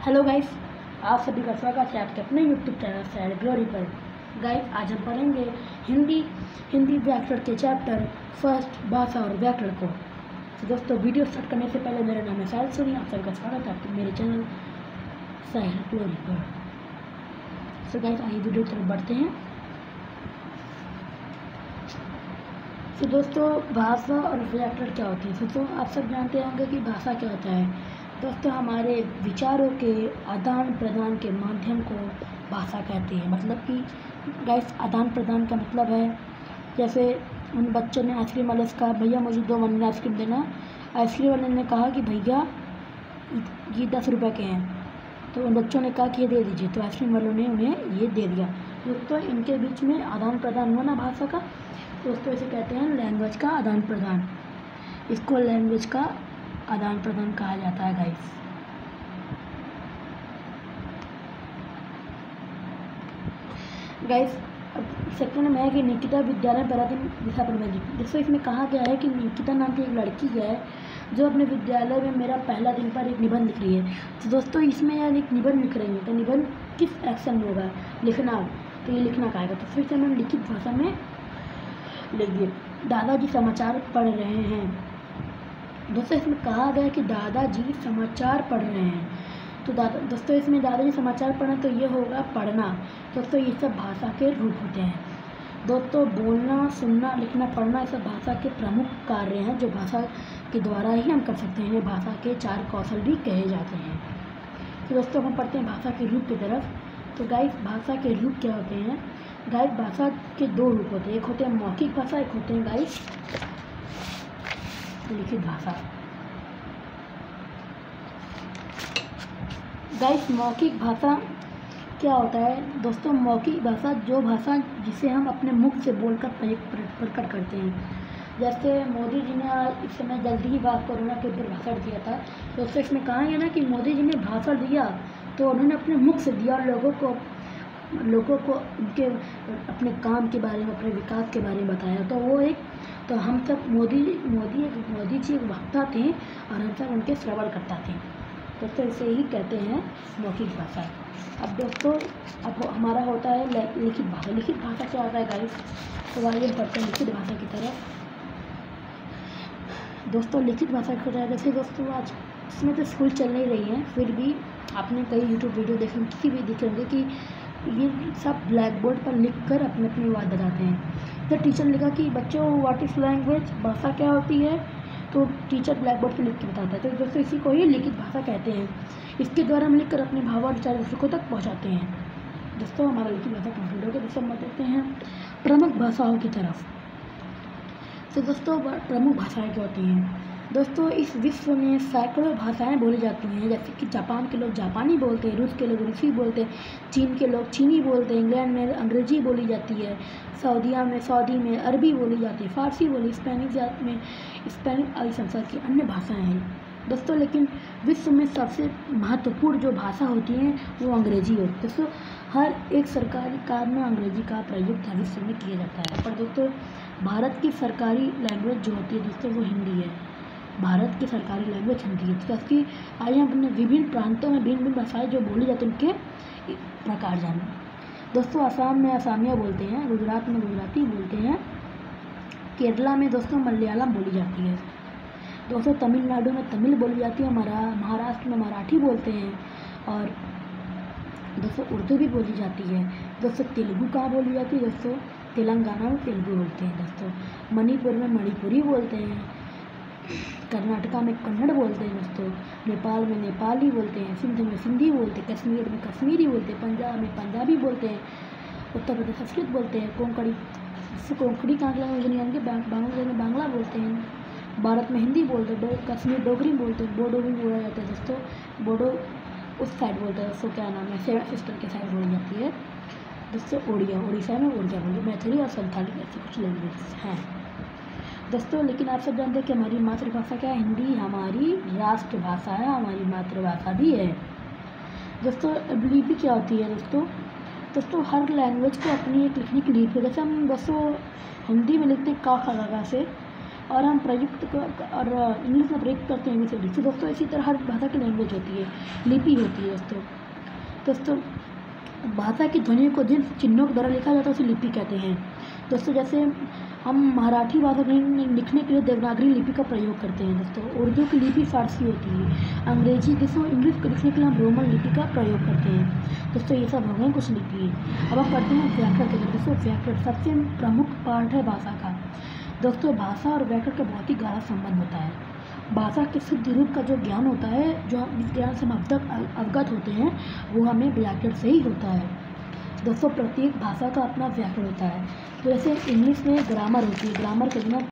Hello guys, आप सभी का स्वागत है आपके अपने यूट्यूब चैनल सैड ग्लोरी पर। गाइस, आज हम पढ़ेंगे हिंदी व्याकरण के चैप्टर फर्स्ट भाषा और व्याकरण को। तो दोस्तों, वीडियो स्टार्ट करने से पहले मेरा नाम है साहिल सोनी, आप सभी का स्वागत है आपके मेरे चैनल सैड ग्लोरी पर। तो गाइस, आइए वीडियो की तरफ बढ़ते हैं। तो दोस्तों, भाषा और व्याकरण क्या होती है? दोस्तों, आप सब जानते होंगे कि भाषा क्या होता है। दोस्तों, हमारे विचारों के आदान प्रदान के माध्यम को भाषा कहते हैं। मतलब कि गाइस, आदान प्रदान का मतलब है, जैसे उन बच्चों ने आइसक्रीम वाले से कहा, भैया मुझे 2 वनीला आइसक्रीम देना। आइसक्रीम वाले ने कहा कि भैया ये 10 रुपये के हैं। तो उन बच्चों ने कहा कि ये दे दीजिए, तो आइसक्रीम वालों ने उन्हें ये दे दिया। दोस्तों, इनके बीच में आदान प्रदान हुआ ना भाषा का। दोस्तों, इसे कहते हैं लैंग्वेज का आदान प्रदान। इसको लैंग्वेज का आदान प्रदान कहा जाता है गाइस। गाइस, अब सेकंड में है कि निकिता विद्यालय पराधीन विशाखापट्टनम। दोस्तों, इसमें कहा गया है कि निकिता नाम की एक लड़की है जो अपने विद्यालय में मेरा पहला दिन पर एक निबंध लिख रही है। तो दोस्तों, इसमें यार एक निबंध लिख रही है, तो निबंध किस एक्शन में होगा? लिखना। तो ये लिखना का आएगा। तो फिर से हम लिखित भाषा में लिखिए। दादाजी समाचार पढ़ रहे हैं। दोस्तों, इसमें कहा गया कि दादाजी समाचार पढ़ रहे हैं। तो दोस्तों, इसमें दादाजी समाचार पढ़ना, तो ये होगा पढ़ना। दोस्तों, ये सब भाषा के रूप होते हैं। दोस्तों, बोलना, सुनना, लिखना, पढ़ना, ये सब भाषा के प्रमुख कार्य हैं जो भाषा के द्वारा ही हम कर सकते हैं। ये भाषा के 4 कौशल भी कहे जाते हैं। तो दोस्तों, हम पढ़ते हैं भाषा के रूप की तरफ। तो गाइस, भाषा के रूप क्या होते हैं? गाइस, भाषा के 2 रूप होते हैं। एक होते हैं मौखिक भाषा, एक होते हैं गाइस लिखित भाषा। गाइस, मौखिक भाषा क्या होता है? दोस्तों, मौखिक भाषा जो भाषा जिसे हम अपने मुख से बोलकर प्रकट करते हैं। जैसे मोदी जी ने आज इस समय जल्दी ही बात कोरोना के ऊपर भाषण दिया था। दोस्तों, इसमें कहा गया ना कि मोदी जी ने भाषण दिया तो उन्होंने अपने मुख से दिया और लोगों को उनके अपने काम के बारे में, अपने विकास के बारे में बताया। तो हम सब मोदी जी एक वक्ता थे और हम सब उनके श्रवण करता थे। दोस्तों, इसे ही कहते हैं मौखिक भाषा। अब दोस्तों, अब हमारा होता है लिखित भाषा। लिखित भाषा क्या होता है गाइस? तो आइए हम पढ़ते हैं लिखित भाषा की तरफ। दोस्तों, लिखित भाषा क्या होता है? जैसे दोस्तों, आज इसमें तो स्कूल चल नहीं रही है, फिर भी आपने कई यूट्यूब वीडियो देखे, किसी भी देखे होंगे कि ये सब ब्लैक बोर्ड पर लिख कर अपनी अपनी बात बताते हैं। तो टीचर ने लिखा कि बच्चों, व्हाट इज़ लैंग्वेज? भाषा क्या होती है? तो टीचर ब्लैक बोर्ड पर लिख के बताता है। तो दोस्तों, इसी को ही लिखित भाषा कहते हैं। इसके द्वारा हम लिखकर अपने भाव और विचार दूसरों तक पहुँचाते हैं। दोस्तों, हमारा लिखित भाषा कंप्लीट हो गया। दोस्तों, हम देखते हैं प्रमुख भाषाओं की तरफ। तो दोस्तों, प्रमुख भाषाएँ क्या होती हैं? दोस्तों, इस विश्व में सैकड़ों भाषाएं बोली जाती हैं। जैसे कि जापान के लोग जापानी बोलते हैं, रूस के लोग रूसी बोलते हैं, चीन के लोग चीनी बोलते हैं, इंग्लैंड में अंग्रेजी बोली जाती है, सऊदी में अरबी बोली जाती है, फारसी बोली, स्पेनिश आदि संसार की अन्य भाषाएं हैं। दोस्तों, लेकिन विश्व में सबसे महत्वपूर्ण जो भाषा होती है वो अंग्रेजी होती है। दोस्तों, हर एक सरकारी काम में अंग्रेजी का प्रयोग विश्व में किया जाता है। पर दोस्तों, भारत की सरकारी लैंग्वेज जो होती है दोस्तों, वो हिंदी है। भारत की सरकारी लैंग्वेज हिंदी है। क्योंकि आइए हम अपने विभिन्न प्रांतों में भिन्न भिन्न भाषाएँ जो बोली जाती हैं उनके प्रकार जानें। दोस्तों, असम में असमिया बोलते हैं, गुजरात में गुजराती बोलते हैं, केरला में दोस्तों मलयालम बोली जाती है। दोस्तों, तमिलनाडु में तमिल बोली जाती है, महाराष्ट्र में मराठी बोलते हैं, और दोस्तों उर्दू भी बोली जाती है। दोस्तों, तेलुगु कहाँ बोली जाती है? दोस्तों, तेलंगाना में तेलुगु बोलते हैं। दोस्तों, मणिपुर में मणिपुरी बोलते हैं, कर्नाटका में कन्नड़ बोलते हैं। दोस्तों, नेपाल में नेपाली बोलते हैं, सिंध में सिंधी बोलते हैं, कश्मीर में कश्मीरी बोलते हैं, पंजाब में पंजाबी बोलते हैं, उत्तर प्रदेश संस्कृत बोलते हैं, कोंकणी कहाँ के लैंग्वेज नहीं आएंगे, बांग्लादेश में बांग्ला बोलते हैं, भारत में हिंदी बोलते हैं, कश्मीर डोगरी बोलते हैं, बोडो भी बोला जाता है। दोस्तों, बोडो उस साइड बोलते हैं। दोस्तों, क्या नाम है, सेवन सिस्टर के साइड बोली जाती है। दोस्तों, उड़ीसा में उड़िया बोलते हैं। मैथिली और संथाली ऐसे कुछ लैंग्वेज हैं दोस्तों। लेकिन आप सब जानते हैं कि हमारी मातृभाषा क्या है? हिंदी हमारी राष्ट्रभाषा है, हमारी मातृभाषा भी है। दोस्तों, लिपि क्या होती है? दोस्तों, हर लैंग्वेज को अपनी एक लिखने की लिपि है। जैसे हम दोस्तों हिंदी में लिखते हैं का खा गा से, और हम प्रयुक्त और इंग्लिश में प्रयुक्त करते हैं ABCD। तो दोस्तों इसी तरह हर भाषा की लैंग्वेज होती है, लिपि होती है दोस्तों भाषा की ध्वनियों को जिन चिन्हों के द्वारा लिखा जाता है उसे लिपि कहते हैं। दोस्तों जैसे हम मराठी भाषा लिखने के लिए देवनागरी लिपि का प्रयोग करते हैं दोस्तों। उर्दू की लिपि फारसी होती है। अंग्रेजी इंग्लिश को लिखने के लिए हम रोमन लिपि का प्रयोग करते हैं दोस्तों। ये सब हो गए कुछ लिपि। अब हम करते हैं व्याकरण के दोस्तों। व्याकरण सबसे प्रमुख पार्ट है भाषा का दोस्तों। भाषा और व्याकरण का बहुत ही गहरा संबंध होता है। भाषा के शुद्ध रूप का जो ज्ञान होता है, जो जिस ज्ञान से हम अवगत होते हैं, वो हमें व्याकरण से ही होता है दोस्तों। प्रत्येक भाषा का अपना व्याकरण होता है। तो जैसे इंग्लिश में ग्रामर होती है, ग्रामर के बिना